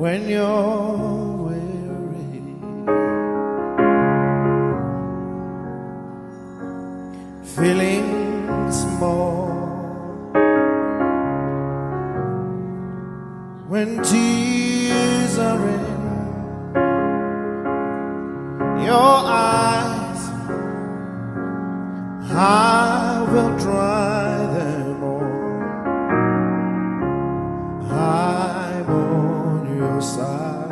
when you're weary, feeling small, when tears are in your eyes, I will dry them all. I'm on your side.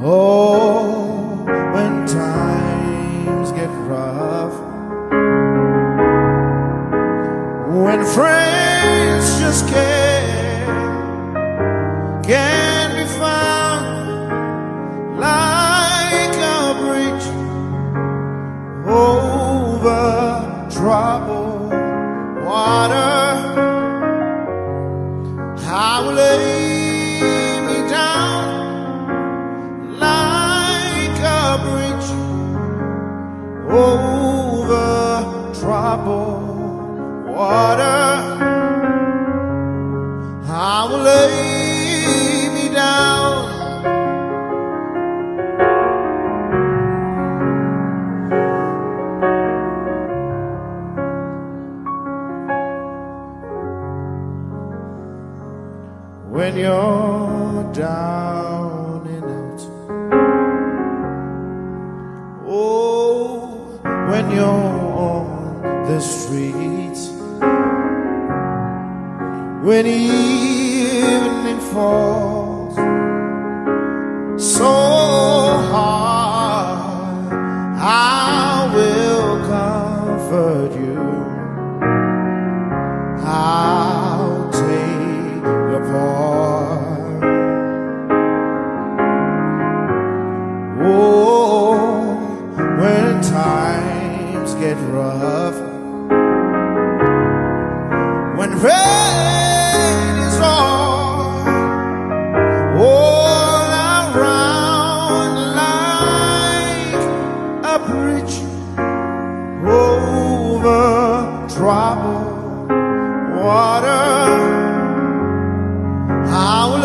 Oh, when times get rough, when friends just can't be found, like a bridge over troubled water, I will lay me down like a bridge over troubled water. I will lay me down. When you're down and out, oh, when you're on the streets, when evening falls so hard, I will comfort you. I'll take your part. Oh, when times get rough, when rain is all around, like a bridge over troubled water, I will